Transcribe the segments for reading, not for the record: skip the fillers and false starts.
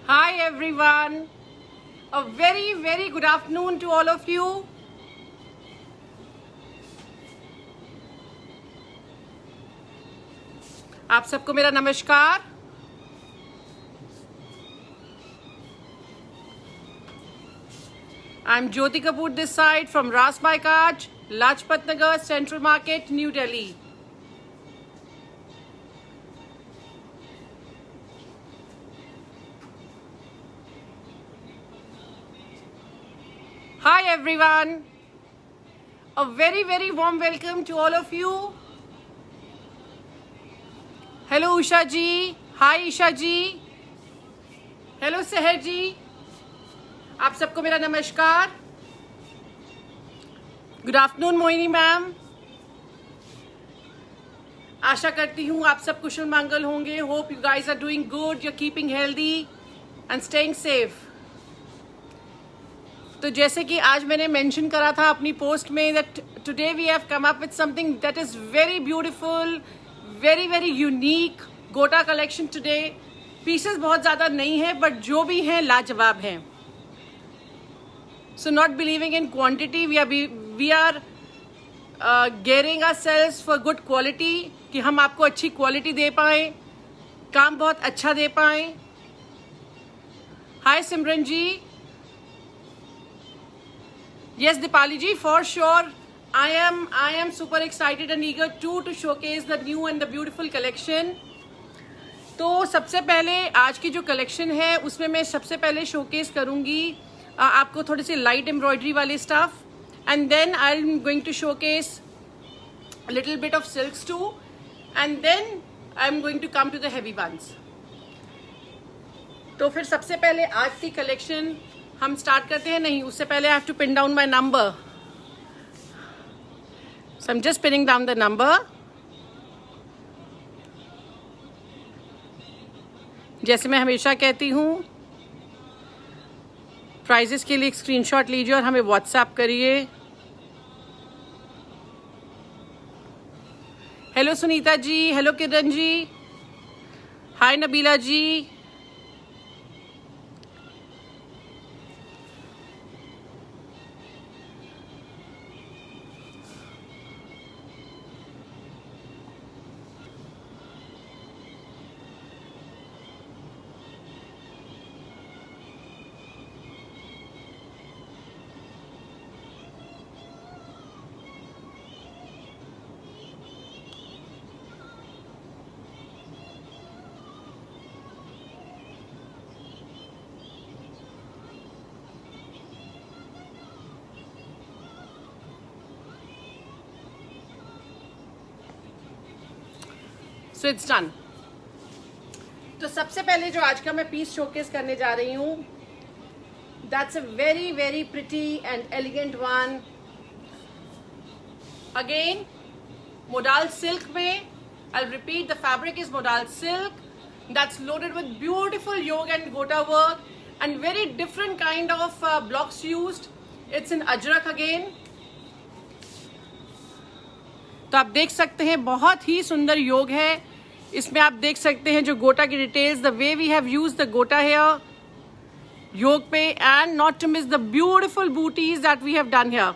Hi everyone. A very good afternoon to all of you. आप सबको मेरा नमस्कार. I'm Jyoti Kapoor this side from Ras Bhai Kaj, Lajpat Nagar, Central Market, New Delhi. Hi everyone. A very warm welcome to all of you. Hello Usha ji. Hi Isha ji. Hello Seher ji. आप सबको मेरा नमस्कार. Good afternoon Mohini ma'am. आशा करती हूँ आप सब कुशल मंगल होंगे. Hope you guys are doing good, you are keeping healthy and staying safe. तो जैसे कि आज मैंने मेंशन करा था अपनी पोस्ट में that today we have come up with something that is very beautiful, very unique gota collection today. Pieces बहुत ज़्यादा नहीं है बट जो भी हैं लाजवाब हैं. So not believing in quantity, we are gearing ourselves for good quality, कि हम आपको अच्छी क्वालिटी दे पाएँ, काम बहुत अच्छा दे पाएँ. Hi Simran ji. Yes Dipali ji, for sure I am super excited and eager to showcase the new and the beautiful collection. तो सबसे पहले आज की जो कलेक्शन है उसमें मैं सबसे पहले शोकेस करूँगी आपको थोड़ी सी लाइट एम्ब्रॉयडरी वाली stuff, and then I am going to showcase little bit of silks too, and then I am going to come to the heavy ones. तो फिर सबसे पहले आज की कलेक्शन हम स्टार्ट करते हैं. नहीं, उससे पहले I have to pin down my number. So I am just pinning down the number. जैसे मैं हमेशा कहती हूँ, प्राइजेस के लिए एक स्क्रीनशॉट लीजिए और हमें व्हाट्सएप करिए. Hello Sunita ji, hello Kiran ji, hi Nabila ji. So it's done. तो सबसे पहले जो आज का मैं पीस शोकेस करने जा रही हूँ, that's a very pretty and elegant one. Again modal silk में, I will repeat, the fabric is modal silk. That's loaded with beautiful yoke and gota work and very different kind of blocks used. It's in ajrak again. तो आप देख सकते हैं बहुत ही सुंदर योग है. इसमें आप देख सकते हैं जो गोटा की details, the way we have used the gota here yoke पे, and not to miss the beautiful butis that we have done here.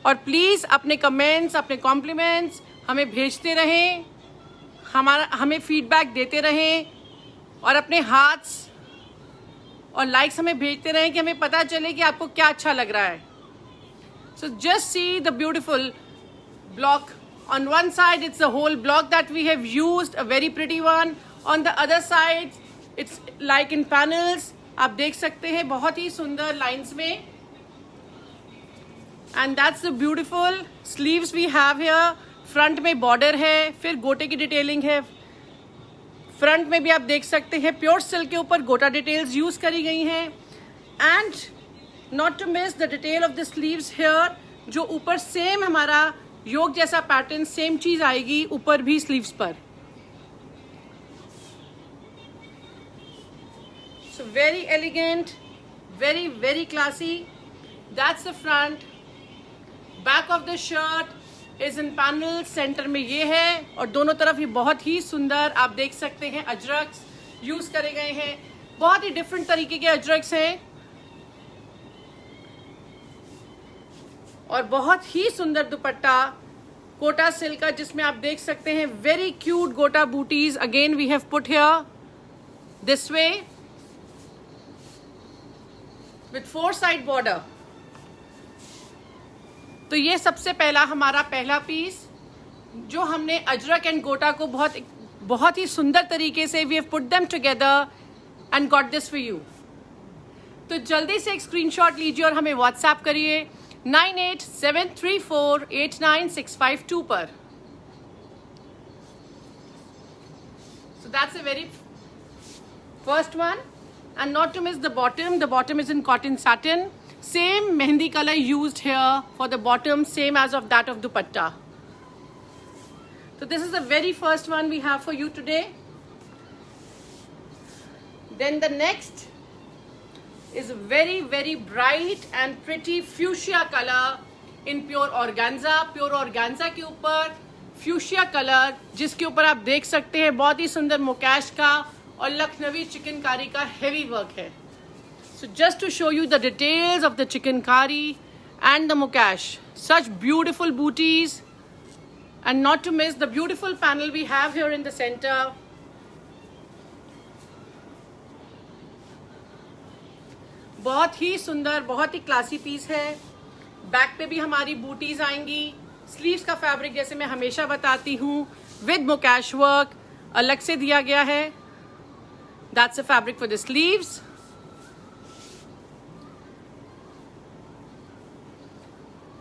और प्लीज अपने कमेंट्स, अपने कॉम्प्लीमेंट्स हमें भेजते रहें, हमें फीडबैक देते रहें, और अपने हार्ट्स और लाइक्स हमें भेजते रहें कि हमें पता चले कि आपको क्या अच्छा लग रहा है. So just see the beautiful block. On one side it's a whole block that we have used, a very pretty one. On the other side it's like in panels. आप देख सकते हैं बहुत ही सुंदर लाइंस में. And that's the beautiful sleeves we have here. Front में border है, फिर गोटे की डिटेलिंग है. फ्रंट में भी आप देख सकते हैं प्योर सिल्क के ऊपर गोटा डिटेल्स यूज करी गई हैं. And not to miss the detail of the sleeves here, जो ऊपर सेम हमारा योग जैसा पैटर्न सेम चीज आएगी ऊपर भी स्लीव्स पर. So very elegant, very classy. That's the front. Back of the shirt is in panel. Centre में ये है और दोनों तरफ ये बहुत ही सुंदर आप देख सकते हैं अजरक्स यूज करे गए हैं. बहुत ही डिफरेंट तरीके के अजरक्स हैं और बहुत ही सुंदर दुपट्टा कोटा सिल्क का, जिसमें आप देख सकते हैं very cute gota butis again we have put here this way with 4 side border. तो ये सबसे पहला हमारा पहला पीस जो हमने अजरक एंड गोटा को बहुत ही सुंदर तरीके से we have put them together and got this for you. तो जल्दी से एक स्क्रीनशॉट लीजिए और हमें व्हाट्सएप करिए 9873489652 पर। So that's a very first one, and not to miss the bottom. The bottom is in cotton satin. Same mehndi color used here for the bottom, same as of that of dupatta. So this is the very first one we have for you today. Then the next is very very bright and pretty fuchsia color in pure organza. Pure organza के ऊपर fuchsia color, जिसके ऊपर आप देख सकते हैं बहुत ही सुंदर मोकैश का और लखनवी चिकनकारी का heavy work है. So just to show you the details of the chikankari and the mokash, such beautiful booties, and not to miss the beautiful panel we have here in the center. बहुत ही सुंदर, बहुत ही classy piece है. Back पे भी हमारी booties आएंगी. स्लीव्स का फैब्रिक जैसे मैं हमेशा बताती हूँ विद मोकैश वर्क अलग से दिया गया है. That's a fabric for the sleeves.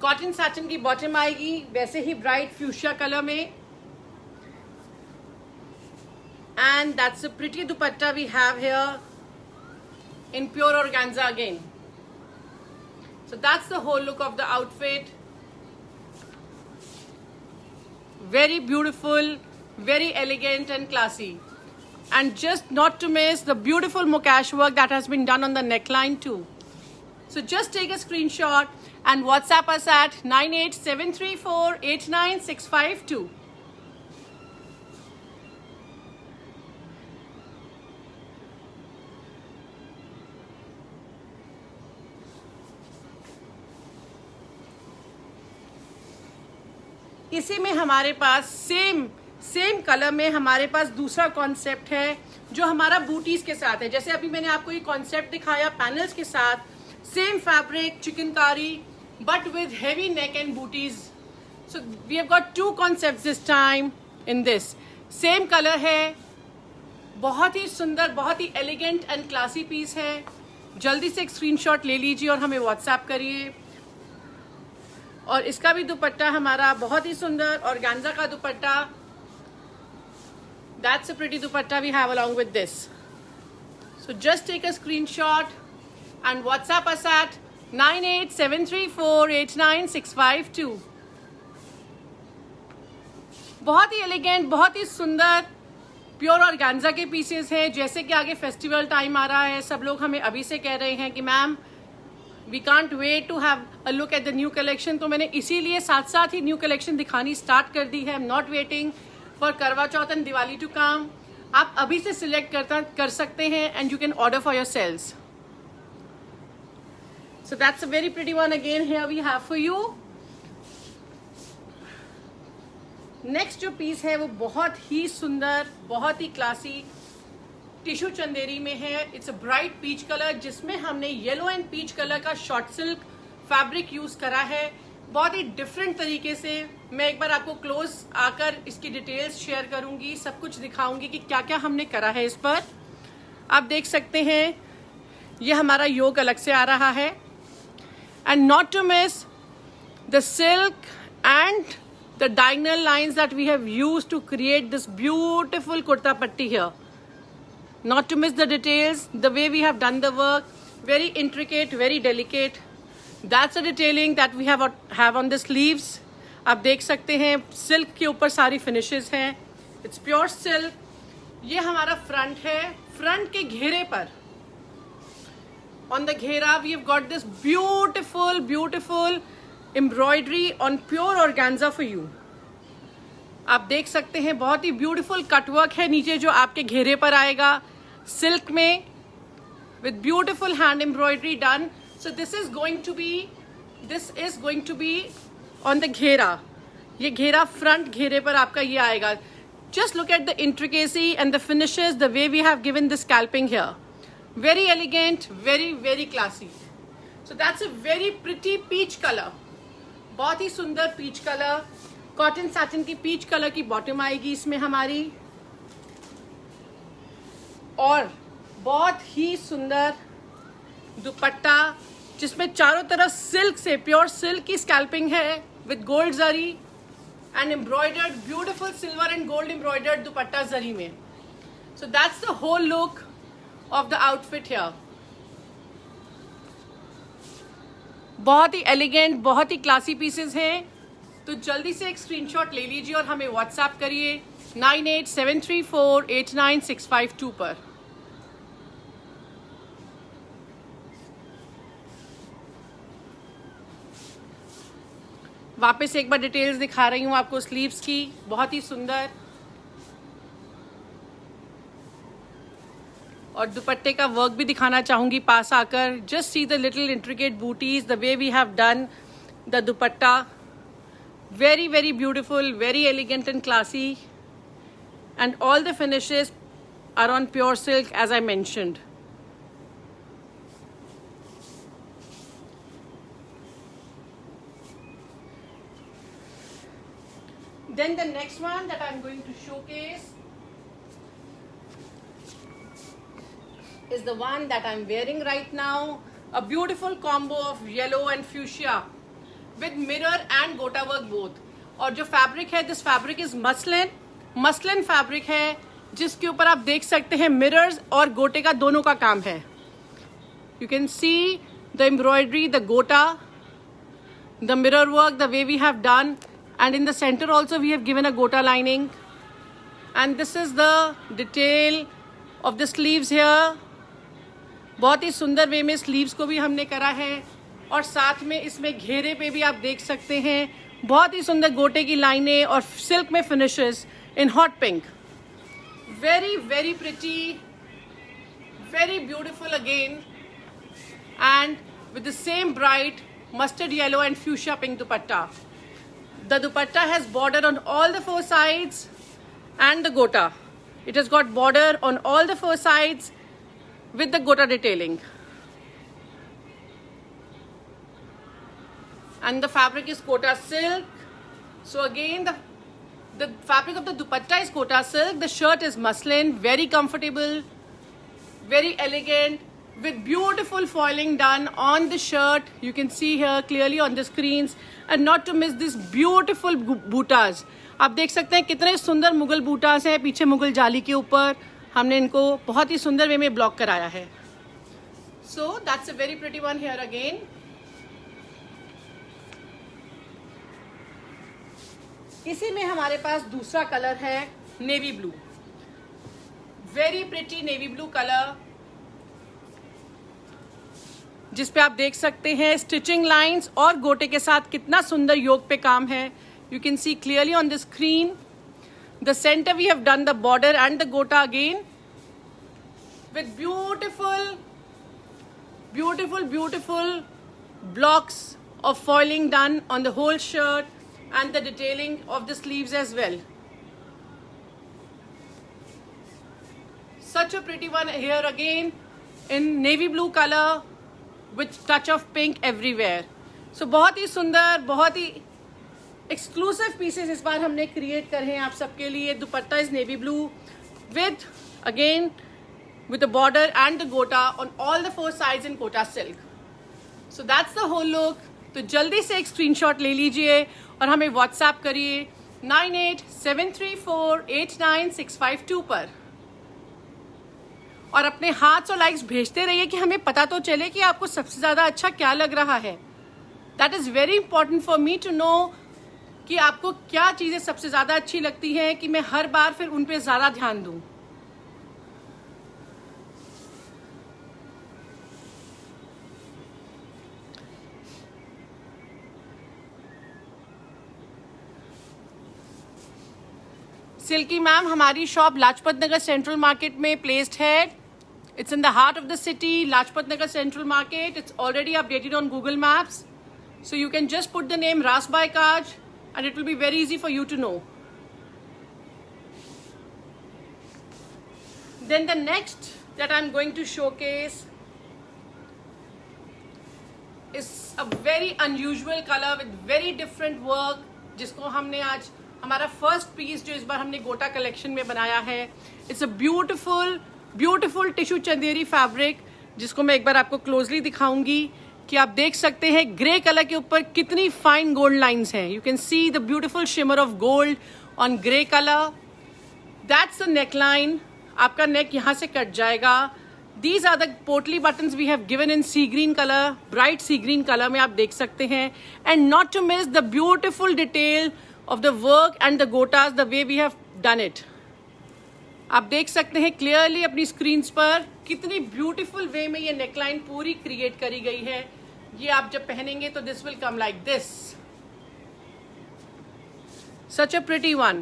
Cotton satin की बॉटम आएगी वैसे ही ब्राइट फ्यूशिया कलर में. And that's a pretty dupatta we have here in pure organza again. So that's the whole look of the outfit. Very beautiful, very elegant and classy. And just not to miss the beautiful mokash work that has been done on the neckline too. So just take a screenshot and WhatsApp us at 9873489652. इसी में हमारे पास same colour में हमारे पास दूसरा concept है जो हमारा booties के साथ है. जैसे अभी मैंने आपको ये कॉन्सेप्ट दिखाया पैनल्स के साथ, same fabric chikankari but with heavy neck and butis. So we have got 2 concepts this time in this. Same colour है, बहुत ही सुंदर, बहुत ही एलिगेंट एंड क्लासी पीस है. जल्दी से एक स्क्रीनशॉट ले लीजिए और हमें व्हाट्सएप करिए. और इसका भी दुपट्टा हमारा बहुत ही सुंदर ऑर्गेन्जा का dupatta. That's a pretty dupatta we have along with this. So just take a screenshot and WhatsApp us at 9873489652. बहुत ही एलिगेंट, बहुत ही सुंदर प्योर ऑर्गेन्जा के पीसेस हैं. जैसे कि आगे फेस्टिवल टाइम आ रहा है, सब लोग हमें अभी से कह रहे हैं कि ma'am we can't wait to have a look at the new collection. तो मैंने इसीलिए साथ साथ ही न्यू कलेक्शन दिखानी स्टार्ट कर दी है. I am not waiting for Karva Chauth and Diwali to come. आप अभी से सिलेक्ट कर सकते हैं and you can order for your sales. So that's a very pretty one again here we have for you. Next जो पीस है वो बहुत ही सुंदर, बहुत ही क्लासी टिश्यू चंदेरी में है. It's a bright peach colour जिसमें हमने येलो एंड पीच कलर का शॉर्ट सिल्क फैब्रिक यूज करा है. बहुत ही डिफरेंट तरीके से. मैं एक बार आपको क्लोज आकर इसकी डिटेल्स शेयर करूंगी, सब कुछ दिखाऊंगी कि क्या क्या हमने करा है इस पर. आप देख सकते हैं ये हमारा योग अलग से आ रहा है. And not to miss the silk and the diagonal lines that we have used to create this beautiful kurta patti here. Not to miss the details, the way we have done the work, very intricate, very delicate. That's the detailing that we have on the sleeves. आप देख सकते हैं silk के ऊपर सारी finishes हैं. It's pure silk. ये हमारा फ्रंट है. फ्रंट के घेरे पर on the घेरा we have got this beautiful embroidery on pure organza for you. आप देख सकते हैं बहुत ही ब्यूटीफुल कटवर्क है नीचे जो आपके घेरे पर आएगा सिल्क में. with beautiful hand embroidery done. So this is going to be on the घेरा. ये घेरा front घेरे पर आपका ये आएगा. Just look at the intricacy and the finishes, the way we have given the scalping here. Very elegant, very, very classy. So that's a very pretty peach color. बहुत ही सुंदर peach color. Cotton satin की peach color की bottom आएगी इसमें हमारी. और बहुत ही सुंदर दुपट्टा जिसमें चारों तरफ सिल्क से प्योर सिल्क की स्कैल्पिंग है with gold zari and embroidered beautiful silver and gold embroidered dupatta zari में. So that's the whole look of the outfit here. बहुत ही एलिगेंट, बहुत ही क्लासी पीसेस हैं. तो जल्दी से एक स्क्रीनशॉट ले लीजिए और हमें व्हाट्सएप करिए 9873489652 पर. वापस एक बार डिटेल्स दिखा रही हूँ आपको स्लीव्स की. बहुत ही सुंदर. और दुपट्टे का वर्क भी दिखाना चाहूंगी पास आकर. Just see the little intricate butis, the way we have done the dupatta. Very very beautiful, very elegant and classy. And all the finishes are on pure silk as I mentioned. Then the next one that I'm going to showcase is the one that I'm wearing right now. A beautiful combo of yellow and fuchsia with mirror and gota work both. और जो fabric है, this fabric is muslin fabric है जिसके ऊपर आप देख सकते हैं mirrors और गोटे का दोनों का काम है. You can see the embroidery, the gota, the mirror work, the way we have done. And in the center also we have given a gota lining. And this is the detail of the sleeves here. बहुत ही सुंदर वे में sleeves को भी हमने करा है. और साथ में इसमें घेरे पे भी आप देख सकते हैं बहुत ही सुंदर गोटे की लाइनें और सिल्क में finishes in hot pink. Very very pretty, very beautiful again. And with the same bright mustard yellow and fuchsia pink dupatta. The dupatta has border on all the four sides and the gota. It has got border on all the four sides with the gota detailing. And the fabric is Kota silk. So again the fabric of the dupatta is Kota silk. The shirt is muslin, very comfortable, very elegant, with beautiful foiling done on the shirt. You can see here clearly on the screens. And not to miss this beautiful bootas. आप देख सकते हैं कितने सुंदर मुगल बूटास हैं पीछे मुगल जाली के ऊपर. हमने इनको बहुत ही सुंदर वे में ब्लॉक कराया है. So that's a very pretty one here again. इसी में हमारे पास दूसरा कलर है navy blue. Very pretty navy blue colour जिस पे आप देख सकते हैं स्टिचिंग लाइंस और गोटे के साथ कितना सुंदर योग पे काम है. You can see clearly on the screen. The centre we have done the border and the gota again with beautiful blocks of foiling done on the whole shirt and the detailing of the sleeves as well. Such a pretty one here again in navy blue color with touch of pink everywhere. So बहुत ही सुंदर, बहुत ही exclusive pieces इस बार हमने create करे हैं आप सबके लिए. दुपट्टा is navy blue with again with the border and the gota on all the four sides in Kota silk. So that's the whole look. तो जल्दी से एक स्क्रीनशॉट ले लीजिए और हमें व्हाट्सएप करिए 9873489652 पर. और अपने हार्ट्स और लाइक्स भेजते रहिए कि हमें पता तो चले कि आपको सबसे ज़्यादा अच्छा क्या लग रहा है. That is very important for me to know कि आपको क्या चीज़ें सबसे ज़्यादा अच्छी लगती हैं कि मैं हर बार फिर उन पे ज़्यादा ध्यान दूँ. सिल्की मैम हमारी shop Lajpat Nagar central market में प्लेस्ड है. It's in the heart of the city, Lajpat Nagar Central Market. It's already updated on Google Maps. So you can just put the name Rasbai Kaj and it will be very easy for you to know. Then the next that I'm going to showcase is a very unusual color with very different work, जिसको हमने आज हमारा first piece जो इस बार हमने गोटा collection में बनाया है. It's a beautiful tissue Chanderi fabric, जिसको मैं एक बार आपको क्लोजली दिखाऊंगी कि आप देख सकते हैं ग्रे कलर के ऊपर कितनी फाइन गोल्ड लाइंस हैं. You can C the beautiful shimmer of gold on grey colour. That's the neck line. आपका नेक यहाँ से कट जाएगा. These are the पोटली buttons we have given in sea green color, bright sea green color में आप देख सकते हैं. And not to miss the beautiful detail of the work and the gotas, the way we have done it. आप देख सकते हैं clearly अपनी स्क्रीन पर कितनी ब्यूटीफुल वे में ये नेकलाइन पूरी क्रिएट करी गई है. ये आप जब पहनेंगे तो this will come like this. Such a pretty one.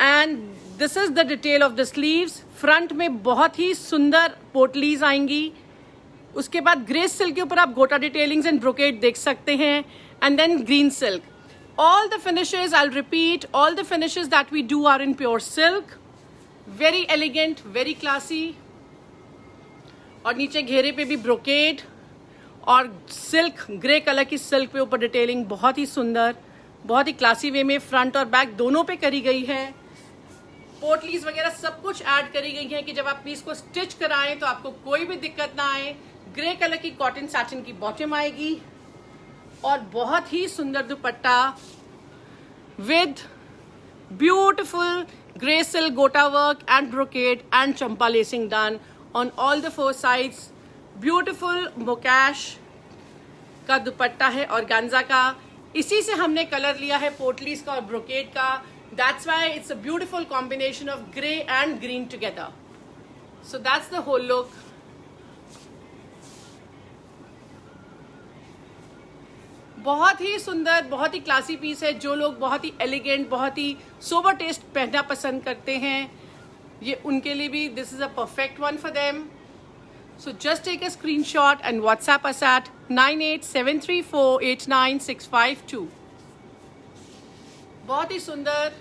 And this is the detail of the sleeves. Front में बहुत ही सुंदर पोटलीज आएंगी. उसके बाद ग्रे सिल्क के ऊपर आप गोटा डिटेलिंग्स एंड ब्रोकेट देख सकते हैं. And then green silk. All the finishes, I will repeat, all the finishes that we do are in pure silk. Very elegant, very classy. और नीचे घेरे पे भी ब्रोकेट और सिल्क, ग्रे कलर की सिल्क पे ऊपर डिटेलिंग बहुत ही सुंदर, बहुत ही क्लासी वे में फ्रंट और बैक दोनों पे करी गई है. पोटलीज वगैरह सब कुछ ऐड करी गई है कि जब आप पीस को स्टिच कराएं तो आपको कोई भी दिक्कत ना आए. ग्रे कलर की कॉटन सैटिन की बॉटम आएगी और बहुत ही सुंदर dupatta with beautiful grey silk gota work and brocade and champa lacing done on all the 4 sides. Beautiful मोकैश का दुपट्टा है ऑर्गेन्जा का. इसी से हमने कलर लिया है पोटलीज का और ब्रोकेट का. That's why it's a beautiful combination of grey and green together. So that's the whole look. बहुत ही सुंदर, बहुत ही क्लासी पीस है. जो लोग बहुत ही एलिगेंट, बहुत ही सोबर टेस्ट पहनना पसंद करते हैं, ये उनके लिए भी this is a perfect one for them. So just take a screenshot and WhatsApp us at 9873489652. बहुत ही सुंदर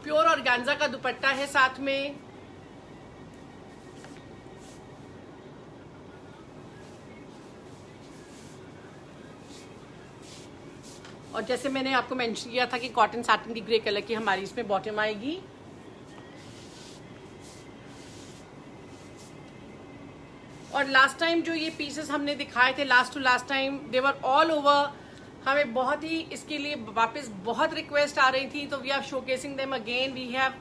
प्योर ऑर्गेन्जा का दुपट्टा है साथ में. और जैसे मैंने आपको मेंशन किया था कि कॉटन सैटिन की ग्रे कलर की हमारी इसमें बॉटम आएगी. और लास्ट टाइम जो ये पीसेस हमने दिखाए थे last to last time, they were all over. हमें बहुत ही इसके लिए वापस बहुत रिक्वेस्ट आ रही थी, तो we are showcasing them again. We have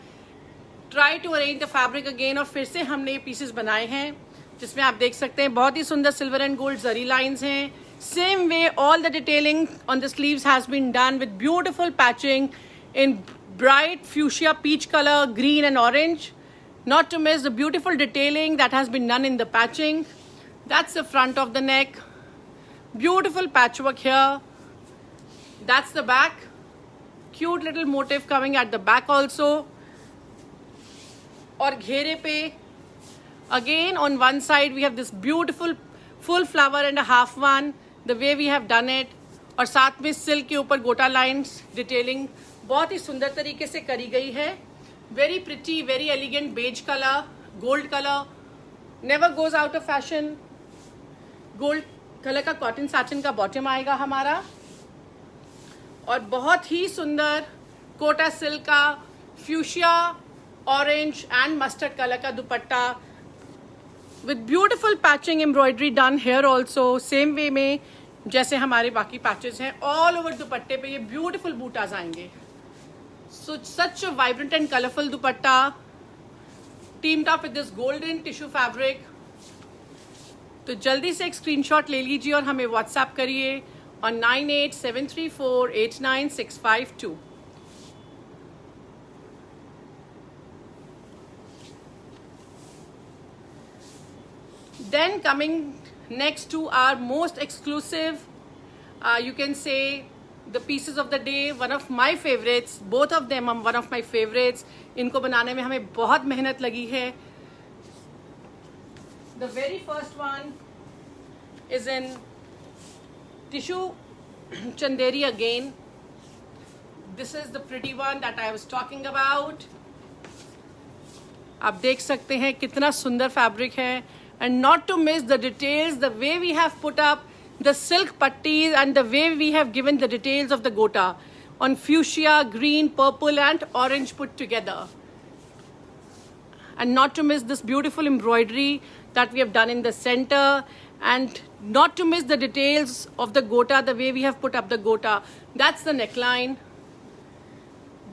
try to arrange the fabric again और फिर से हमने ये पीसेस बनाए हैं, जिसमें आप देख सकते हैं बहुत ही सुंदर silver and gold zari lines हैं. Same way all the detailing on the sleeves has been done with beautiful patching in bright fuchsia peach colour, green and orange. Not to miss the beautiful detailing that has been done in the patching. That's the front of the neck. Beautiful patchwork here. That's the back. Cute little motif coming at the back also. और घेरे पे again on one side we have this beautiful full flower and a half one. The way we have done it. और साथ में silk के ऊपर गोटा lines detailing बहुत ही सुंदर तरीके से करी गई है. Very pretty, very elegant beige color, gold color, never goes out of fashion. Gold color का cotton satin का bottom आएगा हमारा. और बहुत ही सुंदर कोटा सिल्क का fuchsia, orange and mustard color का दुपट्टा with beautiful patching embroidery done here also. Same way में जैसे हमारे बाकी patches हैं, all over दुपट्टे पे ये beautiful बूटाज आएंगे. So such a vibrant and colorful dupatta teamed up with this golden tissue fabric. तो जल्दी से एक स्क्रीनशॉट ले लीजिए और हमें व्हाट्सएप करिए on 9873489652. Then coming next to our most exclusive, you can say the pieces of the day, one of my favorites. Both of them are one of my favorites. इनको बनाने में हमें बहुत मेहनत लगी है. The very first one is in tissue chanderi again. This is the pretty one that I was talking about. आप देख सकते हैं कितना सुंदर फैब्रिक है. And not to miss the details, the way we have put up the silk pattis and the way we have given the details of the gota on fuchsia, green, purple and orange put together. And not to miss this beautiful embroidery that we have done in the center, and not to miss the details of the gota, the way we have put up the gota. That's the neckline.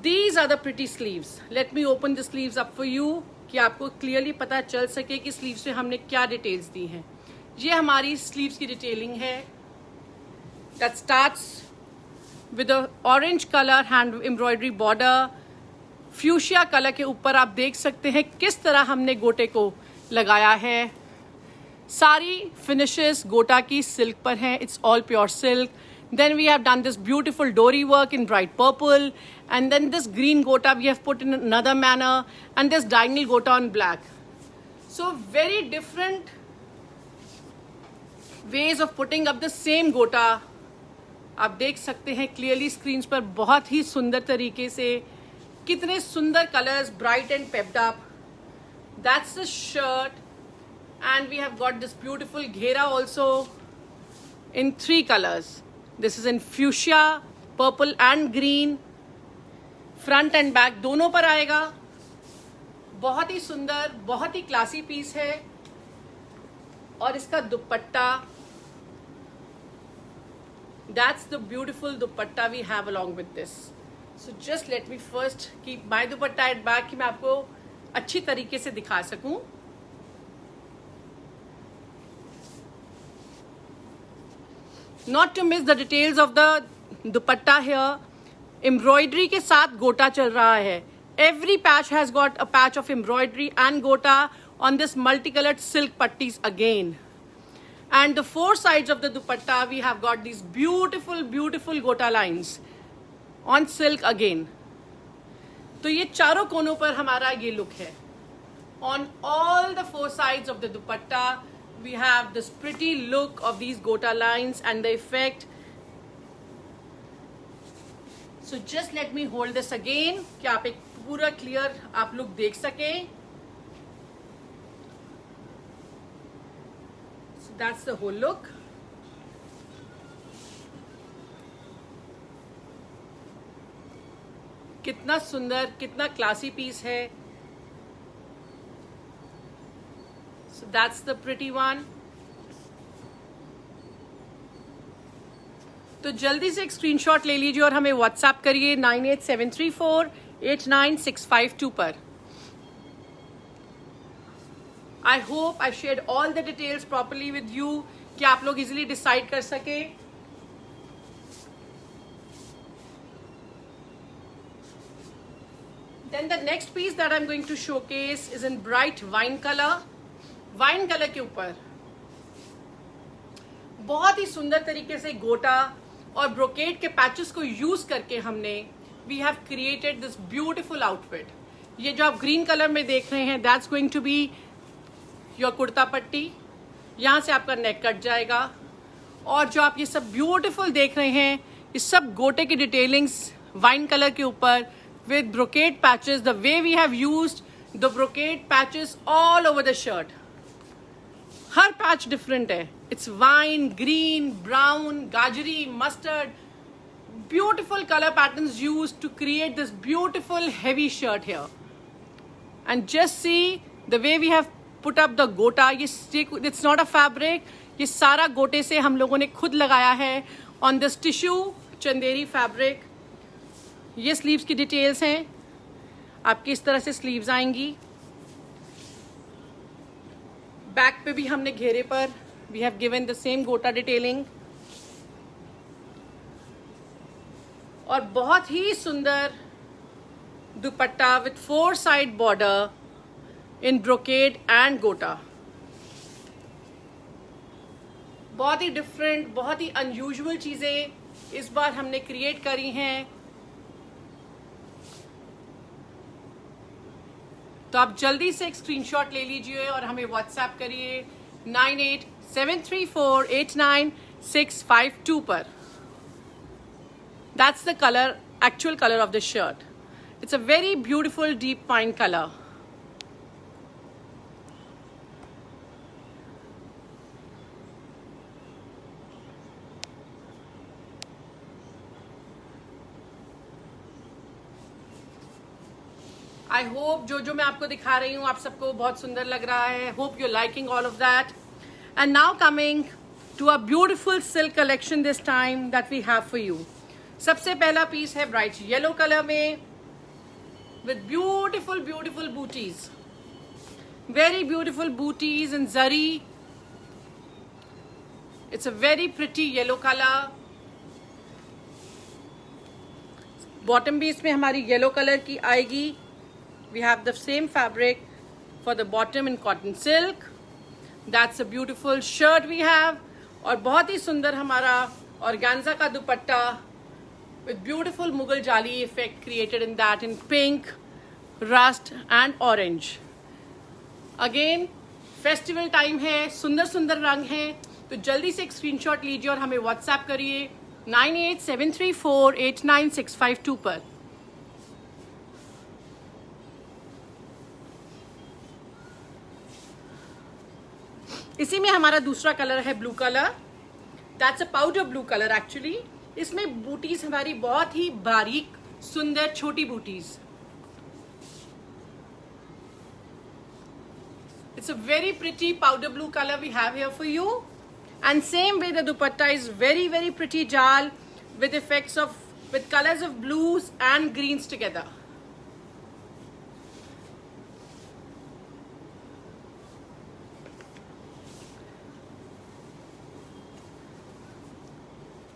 These are the pretty sleeves. Let me open the sleeves up for you कि आपको clearly पता चल सके कि sleeves में हमने क्या details दी हैं. ये हमारी स्लीव्स की डिटेलिंग है. That starts with a orange color hand embroidery border. Fuchsia colour के ऊपर आप देख सकते हैं किस तरह हमने गोटे को लगाया है. सारी फिनिशेस गोटा की सिल्क पर हैं. It's all pure silk. Then we have done this beautiful dory work in bright purple, and then this green gota we have put in another manner, and this diagonal gota on black. So very different ways of putting up the same gota. आप देख सकते हैं clearly screen पर बहुत ही सुंदर तरीके से कितने सुंदर colours, bright and pepped up. That's the shirt, and we have got this beautiful ghera also in 3 colors. This is in fuchsia, purple and green. Front end back दोनों पर आएगा. बहुत ही सुंदर, बहुत ही क्लासी पीस है. और इसका दुपट्टा, that's the beautiful dupatta we have along with this. So just let me first keep my dupatta at back कि मैं आपको अच्छी तरीके से दिखा सकूं. Not to miss the details of the dupatta here. Embroidery के साथ गोटा चल रहा है. Every patch has got a patch of embroidery and gota on this multicolored silk pattis again. And the 4 sides of the dupatta we have got these beautiful, beautiful gota lines on silk again. तो ये चारों कोनों पर हमारा ये look है. On all the 4 sides of the dupatta we have this pretty look of these gota lines and the effect. So just let me hold this again कि आप एक पूरा क्लियर आप लोग देख सकें. So that's the whole look. कितना सुंदर, कितना क्लासी पीस है. So that's the pretty one. तो जल्दी से एक स्क्रीनशॉट ले लीजिए और हमें व्हाट्सएप करिए 9873489652 पर. I hope I shared all the details properly with you कि आप लोग इजिली डिसाइड कर सके. Then the next piece that I'm going to showcase is in bright wine color. Wine colour के ऊपर बहुत ही सुंदर तरीके से गोटा और ब्रोकेड के पैचेस को यूज करके हमने we have created this beautiful outfit. ये जो आप ग्रीन कलर में देख रहे हैं that's going to be your kurta patti. यहाँ से आपका नेक कट जाएगा. और जो आप ये सब ब्यूटीफुल देख रहे हैं ये सब गोटे की डिटेलिंग्स वाइन कलर के ऊपर with brocade patches. The way we have used the brocade patches all over the shirt. हर पैच डिफरेंट है. इट्स वाइन, ग्रीन, ब्राउन, गाजरी, mustard. Beautiful colour patterns used to create this beautiful heavy shirt here. And just see the way we have put up the gota. ये it's not a fabric. ये सारा गोटे से हम लोगों ने खुद लगाया है on this tissue Chanderi fabric. ये स्लीव्स की डिटेल्स हैं. आपकी इस तरह से स्लीव्स आएंगी. बैक पे भी हमने घेरे पर we have given the same gota detailing. और बहुत ही सुंदर dupatta with 4 side border in brocade and gota. बहुत ही डिफरेंट, बहुत ही अनयूजुअल चीजें इस बार हमने क्रिएट करी हैं. तो आप जल्दी से एक स्क्रीनशॉट ले लीजिए और हमें व्हाट्सएप करिए 9873489652 पर. That's the color, actual color of the shirt. It's a very beautiful deep pine color. I hope जो मैं आपको दिखा रही हूँ आप सबको बहुत सुंदर लग रहा है. Hope you're liking all of that. And now coming to a beautiful silk collection this time that we have for you. सबसे पहला पीस है ब्राइट येलो कलर में with beautiful beautiful booties. Very beautiful booties in zari. It's a very pretty yellow color. Bottom भी इसमें हमारी yellow colour की आएगी. We have the same fabric for the bottom in cotton silk. That's a beautiful shirt we have. और बहुत ही सुंदर हमारा organza का दुपट्टा with beautiful Mughal jali effect created in that in pink, rust and orange. Again, festival time है, सुंदर सुंदर रंग हैं, तो जल्दी से एक स्क्रीनशॉट लीजिए और हमें व्हाट्सएप करिए 9873489652 पर. इसी में हमारा दूसरा कलर है blue colour. That's a powder blue colour actually. इसमें बूटीज हमारी बहुत ही बारीक सुंदर छोटी बूटीज. It's a very pretty powder blue colour we have here for you. And same way the dupatta is very very pretty jaal with effects of with colors of blues and greens together.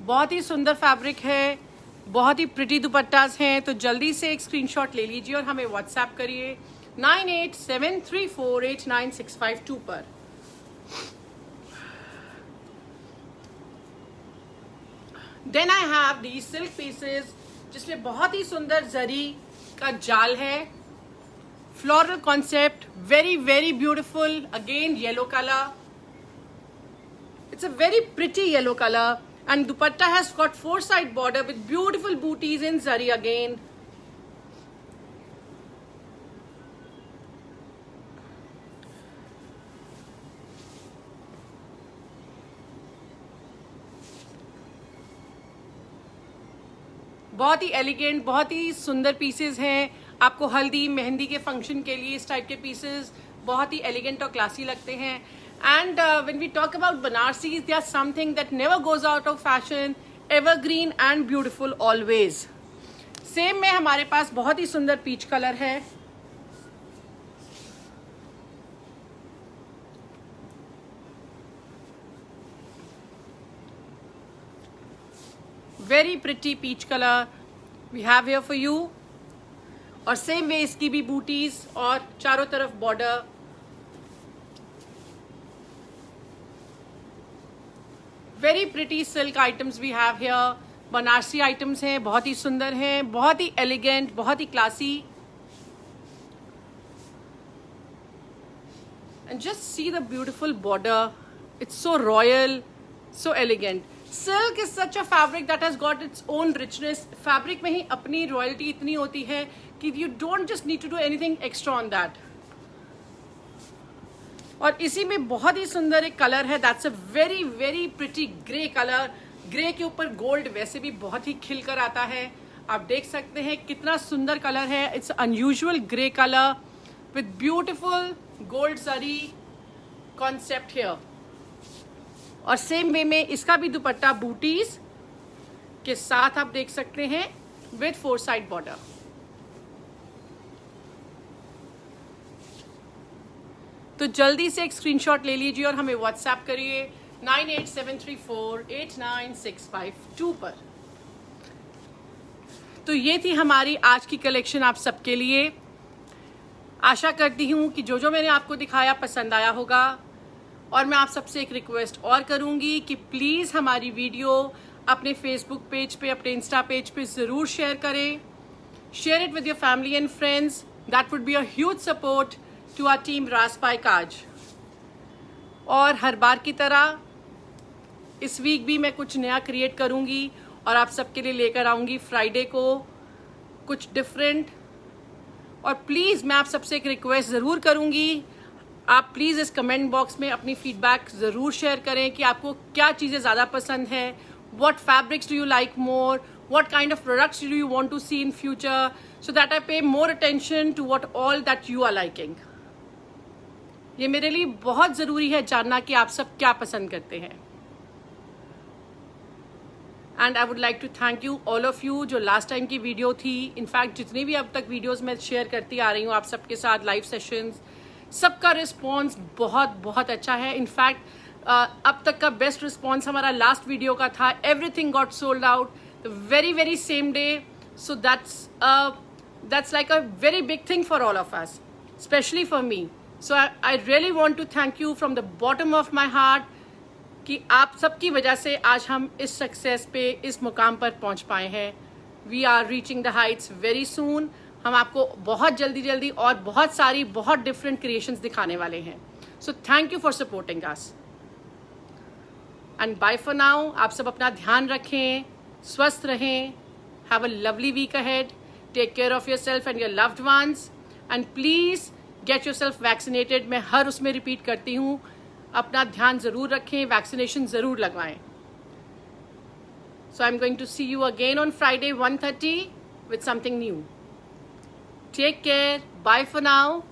बहुत ही सुंदर फैब्रिक है, बहुत ही pretty दुपट्टास हैं, तो जल्दी से एक स्क्रीनशॉट ले लीजिए और हमें व्हाट्सएप करिए 9873489652 पर. Then I have these silk pieces जिसमें बहुत ही सुंदर जरी का जाल है. Floral concept, very very beautiful. Again yellow colour. It's a very pretty yellow color. And dupatta has got 4-side border with beautiful booties in zari again. बहुत ही elegant, बहुत ही सुंदर पीसेस हैं. आपको हल्दी मेहंदी के फंक्शन के लिए इस टाइप के पीसेस बहुत ही एलिगेंट और क्लासी लगते हैं. And when we talk about Banarsis, they are something that never goes out of fashion, evergreen and beautiful always. Same में हमारे पास बहुत ही सुंदर पीच कलर है. Very pretty peach color we have here for you. और same way इसकी भी बूटीज और चारों तरफ border. Very pretty silk items we have here. Banarasi items हैं, बहुत ही सुंदर हैं, बहुत ही एलिगेंट, बहुत ही classy. And just see the beautiful border. It's so royal, so elegant. Silk is such a fabric that has got its own richness. Fabric में ही अपनी रॉयल्टी इतनी होती है कि you don't just need to do anything extra on that. और इसी में बहुत ही सुंदर एक कलर है. That's a very very pretty grey colour. Grey के ऊपर गोल्ड वैसे भी बहुत ही खिलकर आता है. आप देख सकते हैं कितना सुंदर कलर है. It's unusual grey colour with beautiful gold zari concept here. और सेम वे में इसका भी दुपट्टा बूटीज के साथ आप देख सकते हैं विद 4-side बॉर्डर. तो जल्दी से एक स्क्रीनशॉट ले लीजिए और हमें व्हाट्सएप करिए 9873489652 पर. तो ये थी हमारी आज की कलेक्शन आप सबके लिए. आशा करती हूँ कि जो मैंने आपको दिखाया पसंद आया होगा. और मैं आप सबसे एक रिक्वेस्ट और करूँगी कि प्लीज़ हमारी वीडियो अपने फेसबुक पेज पे, अपने इंस्टा पेज पे ज़रूर शेयर करें. Share it with your family and friends. That would be a huge support to our team Ras by Kaj. और हर बार की तरह इस वीक भी मैं कुछ नया क्रिएट करूँगी और आप सबके लिए लेकर आऊँगी फ्राइडे को कुछ डिफरेंट। और प्लीज़ मैं आप सबसे एक रिक्वेस्ट ज़रूर करूँगी, आप प्लीज़ इस कमेंट बॉक्स में अपनी फीडबैक ज़रूर शेयर करें कि आपको क्या चीज़ें ज़्यादा पसंद है, what fabrics do you like more, what kind of products do you want to see in future, so that I pay more attention to what all that you are liking. ये मेरे लिए बहुत ज़रूरी है जानना कि आप सब क्या पसंद करते हैं। And I would like to thank you all of you जो लास्ट टाइम की वीडियो थी, इनफैक्ट जितनी भी अब तक वीडियोस मैं शेयर करती आ रही हूँ आप सबके साथ, लाइव सेशंस, सबका रिस्पॉन्स बहुत बहुत अच्छा है। इनफैक्ट अब तक का बेस्ट रिस्पॉन्स हमारा लास्ट वीडियो का था, everything got sold out the very same day, so that's like a very big thing for all of us, especially for me. So I really want to thank you from the bottom of my heart कि आप सबकी वजह से आज हम इस success पे, इस मुकाम पर पहुंच पाए हैं। We are reaching the heights very soon. हम आपको बहुत जल्दी और बहुत सारी बहुत डिफरेंट क्रिएशंस दिखाने वाले हैं। So thank you for supporting us and bye for now. आप सब अपना ध्यान रखें, स्वस्थ रहें, have a lovely week ahead, take care of yourself and your loved ones, and please get yourself vaccinated. मैं हर उसमें रिपीट करती हूँ, अपना ध्यान ज़रूर रखें, वैक्सीनेशन ज़रूर लगवाएं। So I am going to see you again on Friday 1:30 with something new. Take care. Bye for now.